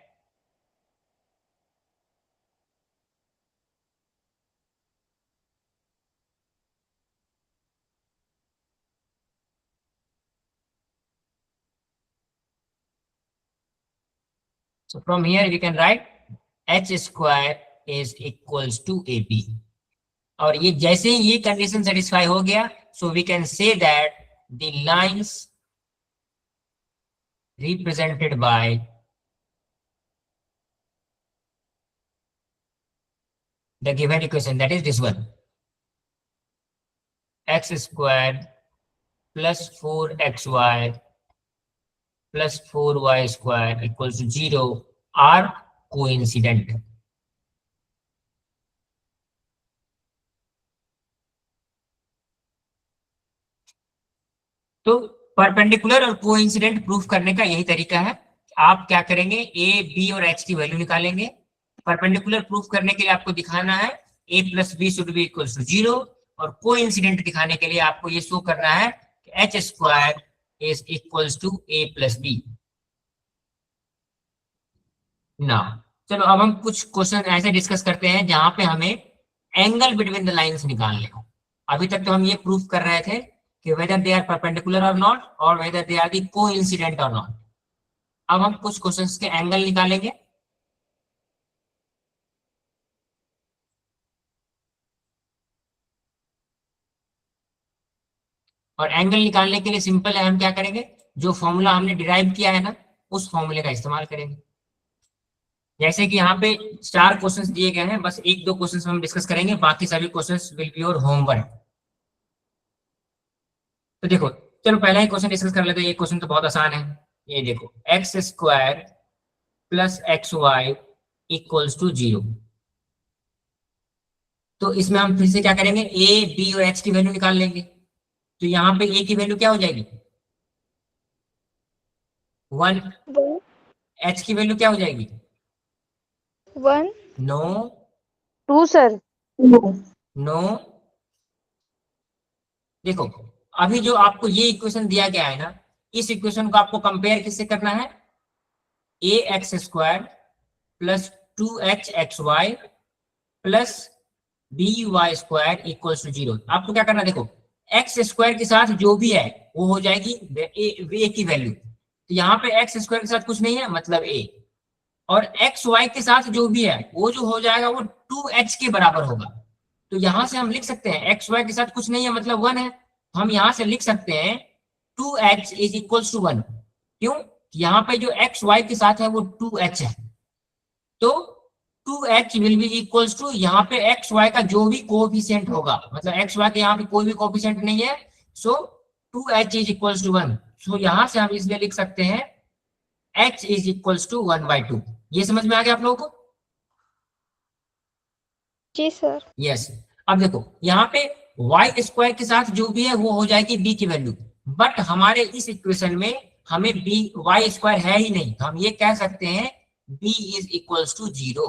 so from here we can write h square is equals to ab। और ये जैसे ही ये condition satisfy हो गया, so we can say that the lines represented by the given equation, that is this one, x square plus 4xy plus 4y square equals to 0 are coincident। तो perpendicular और coincident proof करने का यही तरीका है। आप क्या करेंगे, ए बी और एच की वैल्यू निकालेंगे। परपेंडिकुलर प्रूफ करने के लिए आपको दिखाना है a plus b should be equals to 0, और कोइंसिडेंट दिखाने के लिए आपको ये शो करना है कि h square is equals to a plus b. ना चलो अब हम कुछ क्वेश्चन ऐसे डिस्कस करते हैं जहां पे हमें एंगल बिटवीन द लाइंस निकालने हो। अभी तक तो हम ये प्रूफ कर रहे थे कि वेदर दे आर परपेंडिकुलर और नॉट, और whether they are the coincident और नॉट। अब हम कुछ क्वेश्चंस के एंगल निकालेंगे। और एंगल निकालने के लिए सिंपल है, हम क्या करेंगे, जो फॉर्मूला हमने डिराइव किया है ना, उस फॉर्मूले का इस्तेमाल करेंगे। जैसे कि यहाँ पे 4 क्वेश्चंस दिए गए हैं, बस 1-2 क्वेश्चंस हम डिस्कस करेंगे, बाकी सभी questions will be your homework. तो देखो चलो पहला ही क्वेश्चन डिस्कस कर लेते हैं। ये क्वेश्चन तो बहुत आसान है। ये देखो x square plus x y equals to 0। तो इसमें हम फिर से क्या करेंगे, ए बी और एच की वैल्यू निकाल लेंगे। तो यहाँ पे ए की वैल्यू क्या हो जाएगी, 1। एच की वैल्यू क्या हो जाएगी, 1, नो 2, सर। नो। देखो अभी जो आपको ये इक्वेशन दिया गया है ना, इस इक्वेशन को आपको कंपेयर किससे करना है, a x square plus 2h xy plus b y square equals to 0। आपको क्या करना है, देखो एक्स स्क्वायर के साथ जो भी है वो हो जाएगी ए की वैल्यू। तो यहाँ पे एक्स स्क्वायर के साथ कुछ नहीं है, मतलब ए, और एक्स वाई के साथ जो भी है वो जो हो जाएगा वो 2h के बराबर होगा। तो यहां से हम लिख सकते हैं एक्स वाई के साथ कुछ नहीं है, मतलब 1 है। हम यहां से लिख सकते हैं 2h इज इक्वल्स टू 1। क्यों, यहाँ पे जो एक्स वाई के साथ है वो 2h है, तो 2h will be equals to, यहाँ पे एक्स वाई का जो भी कोएफिशिएंट होगा, मतलब एक्स वाई के यहाँ पे कोई भी कोएफिशिएंट नहीं है, सो 2h इज इक्वल्स टू 1। सो यहाँ से हम इसमें लिख सकते हैं h इज इक्वल्स टू 1/2। ये समझ में आ गया आप लोगों को? जी सर। यस। अब देखो यहाँ पे y स्क्वायर के साथ जो भी है वो हो जाएगी b की वैल्यू, बट हमारे इस इक्वेशन में हमें y स्क्वायर है ही नहीं, तो हम ये कह सकते हैं b इज इक्वल्स टू 0।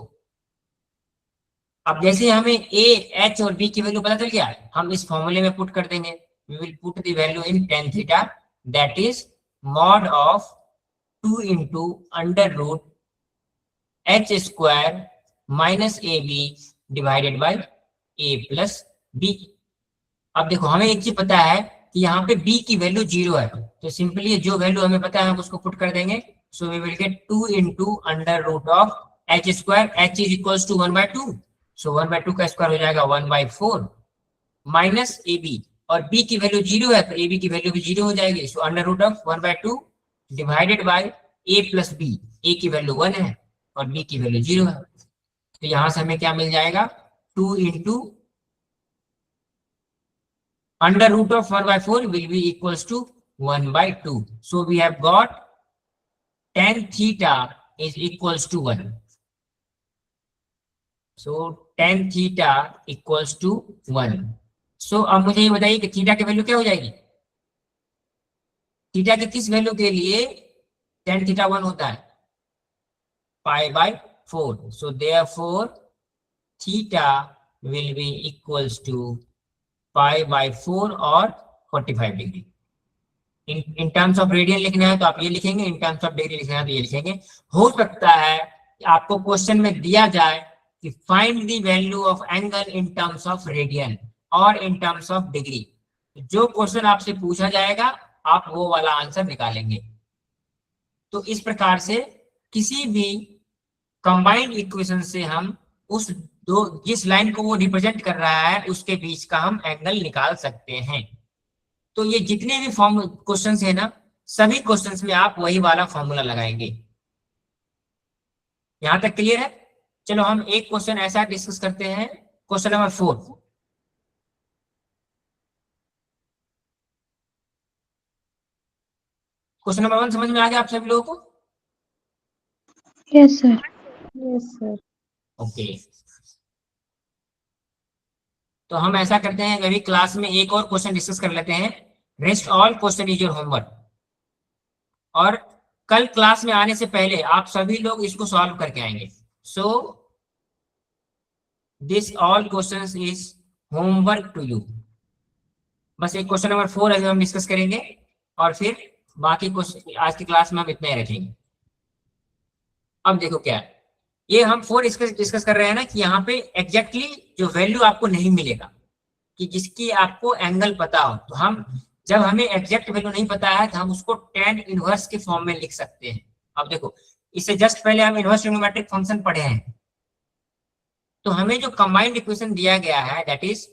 अब जैसे हमें a, h और b की वैल्यू पता चल गया, हम इस फॉर्मूले में पुट कर देंगे। We will put the value in tan theta, that is mod of 2 into under root h square minus ab divided by a plus b. अब देखो हमें एक चीज पता है कि यहाँ पे b की वैल्यू 0 है, तो सिंपली जो वैल्यू हमें पता है हम उसको पुट कर देंगे। So we will get 2 into under root of h square, h is equals to 1/2, so 1/2 का स्क्वायर हो जाएगा 1/4 माइनस ए बी, और b की वैल्यू 0 है तो ab की वैल्यू भी 0 हो जाएगी। So under root of 1/2 divided by a plus b, a की वैल्यू 1 है और b की वैल्यू 0 है, तो यहां से हमें क्या मिल जाएगा 2 into under root of 1/4 will be equals to 1/2. So we have got tan theta is equals to 1. So tan theta equals to 1. So अब मुझे ये बताइए कि थीटा की वैल्यू क्या हो जाएगी, थीटा की किस वैल्यू के लिए tan theta 1 होता है, π/4. So therefore theta will be equals to π/4 और 45 degree. In terms of radian लिखना है तो आप ये लिखेंगे, इन टर्म्स ऑफ डिग्री लिखना है तो ये लिखेंगे। हो सकता है कि आपको क्वेश्चन में दिया जाए कि find the value of angle in terms of radian और इन टर्म्स ऑफ डिग्री, जो क्वेश्चन आपसे पूछा जाएगा आप वो वाला आंसर निकालेंगे। तो इस प्रकार से किसी भी कंबाइंड इक्वेशन से हम उस दो जिस लाइन को वो रिप्रेजेंट कर रहा है उसके बीच का हम एंगल निकाल सकते हैं। तो ये जितने भी फॉर्म क्वेश्चंस है ना, सभी क्वेश्चंस में आप वही वाला फॉर्मूला लगाएंगे। यहां तक क्लियर है? चलो हम एक क्वेश्चन ऐसा डिस्कस करते हैं, क्वेश्चन नंबर 4। क्वेश्चन नंबर 1 समझ में आ गया आप सभी लोगों को? Yes, sir. Yes, sir. Okay तो हम ऐसा करते हैं, अभी क्लास में एक और क्वेश्चन डिस्कस कर लेते हैं। Rest all question is your homework, और कल क्लास में आने से पहले आप सभी लोग इसको सॉल्व करके आएंगे। So this all questions is homework to you. बस एक क्वेश्चन नंबर 4 अभी हम डिस्कस करेंगे और फिर बाकी क्वेश्चन आज की क्लास में हम इतना ही रखेंगे। अब देखो क्या है, ये हम 4 डिस्कस कर रहे हैं ना कि यहाँ पे एग्जैक्टली जो वैल्यू आपको नहीं मिलेगा कि जिसकी आपको एंगल पता हो, तो हम जब हमें एग्जैक्ट वैल्यू नहीं पता है तो हम उसको tan इनवर्स के फॉर्म में लिख सकते हैं। अब देखो इससे जस्ट पहले हम इनवर्स ट्रिग्नोमेट्रिक फंक्शन पढ़े हैं, तो हमें जो कंबाइंड इक्वेशन दिया गया है that is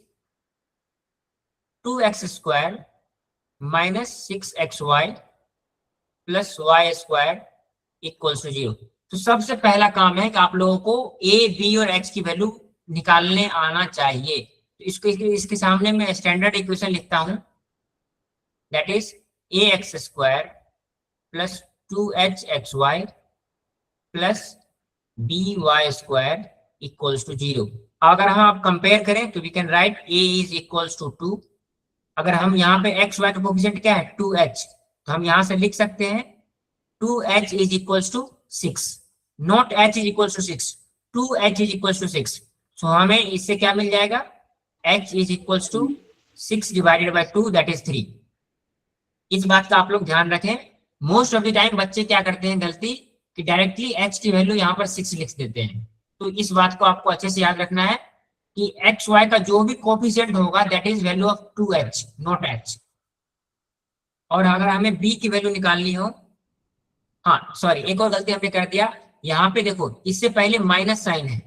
2x² minus 6xy plus y square equals to 0। तो सबसे पहला काम है कि आप लोगों को a, b और x की वैल्यू निकालने आना चाहिए। तो इसके सामने मैं स्टैंडर्ड इक्वेशन लिखता हूं, that is ax² plus 2hxy plus by² equals to 0। अगर हम आप कंपेयर करें तो we can write a is equals to 2। अगर हम यहाँ पे xy का कोएफिशिएंट क्या है 2h, तो हम यहाँ से लिख सकते हैं 2h is equals to 6, not h is equals to 6, 2h is equals to 6। So हमें इससे क्या मिल जाएगा, h is equals to 6 divided by 2 that is 3। इस बात का आप लोग ध्यान रखें। मोस्ट ऑफ द टाइम बच्चे क्या करते हैं गलती कि डायरेक्टली h की वैल्यू यहाँ पर 6 लिख देते हैं। तो इस बात को आपको अच्छे से याद रखना है कि एक्स वाई का जो भी कोफिशिएंट होगा that is value of 2h not h। और अगर हमें b की वैल्यू निकालनी हो, हाँ सॉरी एक और गलती हमने कर दिया, यहाँ पे देखो इससे पहले माइनस साइन है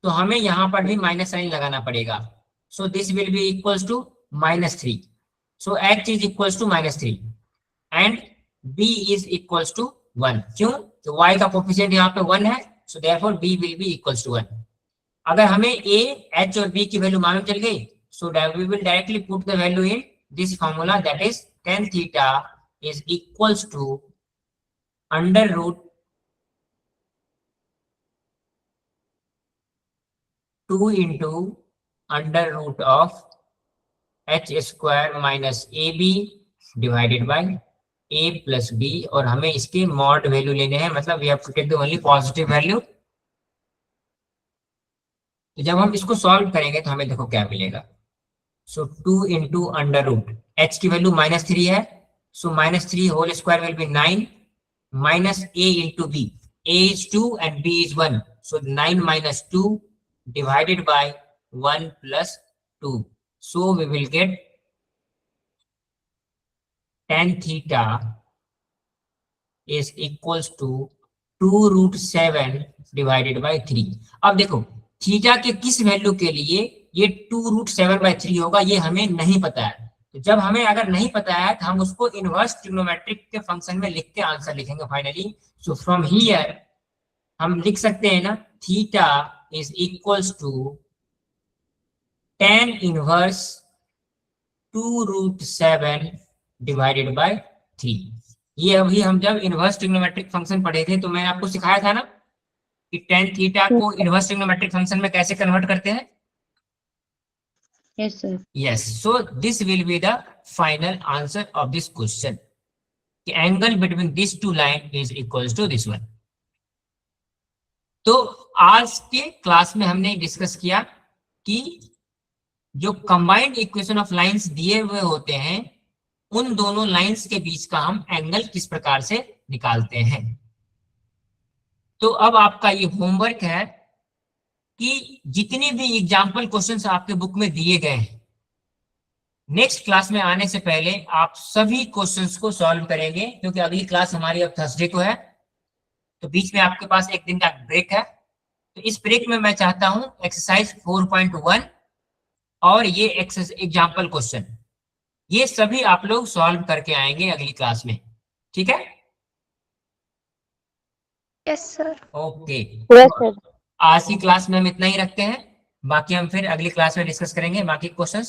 तो हमें यहाँ पर भी माइनस साइन लगाना पड़ेगा। So this will be equals to -3। So h is equals to -3 and b is equals to 1। क्यों? तो y का कोफिशिएंट यहाँ पे 1 है, so therefore b will be equals to 1। अगर हमें a, h और b की वैल्यू मालूम चल गई, so we will directly put the value in this formula that is tan theta is equals to under root 2 into under root of h² minus ab divided by a plus b, और हमें इसके mod value लेने हैं, मतलब we have to take the only positive value. तो जब हम इसको सॉल्व करेंगे तो हमें देखो क्या मिलेगा। So 2 into under root h की वैल्यू -3 है, so -3 whole square will be 9 minus a into b, a is 2 and b is 1, so 9 minus 2 divided by 1 plus 2. So we will get tan theta is equals to 2 root 7 divided by 3. अब देखो theta के किस value के लिए ये 2 root 7 by 3 होगा, ये हमें नहीं पता है। तो जब हमें अगर नहीं पता है तो हम उसको इनवर्स ट्रिग्नोमेट्रिक के फंक्शन में लिख के आंसर लिखेंगे फाइनली। सो फ्रॉम हियर हम लिख सकते हैं ना, theta is equals to tan inverse 2 root 7 divided by 3। ये अभी हम जब इनवर्स ट्रिग्नोमेट्रिक फंक्शन पढ़े थे तो मैंने आपको सिखाया था ना कि tan थीटा को इनवर्स ट्रिग्नोमेट्रिक फंक्शन में कैसे कन्वर्ट करते हैं। Yes, sir. Yes, so this will be the final answer of this question. The angle between these two lines is equals to this one. तो आज के क्लास में हमने डिस्कस किया कि जो कंबाइंड इक्वेशन ऑफ लाइंस दिए हुए होते हैं उन दोनों लाइंस के बीच का हम एंगल किस प्रकार से निकालते हैं। तो अब आपका ये होमवर्क है कि जितने भी एग्जाम्पल क्वेश्चंस आपके बुक में दिए गए हैं, नेक्स्ट क्लास में आने से पहले आप सभी क्वेश्चंस को सॉल्व करेंगे, क्योंकि अगली क्लास हमारी अब थर्सडे को है। तो बीच में आपके पास एक दिन का ब्रेक है। तो इस ब्रेक में मैं चाहता हूं एक्सरसाइज 4.1 और ये एग्जाम्पल क्वेश्चन, ये सभी आप लोग सॉल्व करके आएंगे अगली क्लास में, ठीक है? Yes sir. Okay, yes sir. आज की क्लास में हम इतना ही रखते हैं, बाकी हम फिर अगली क्लास में डिस्कस करेंगे बाकी क्वेश्चंस।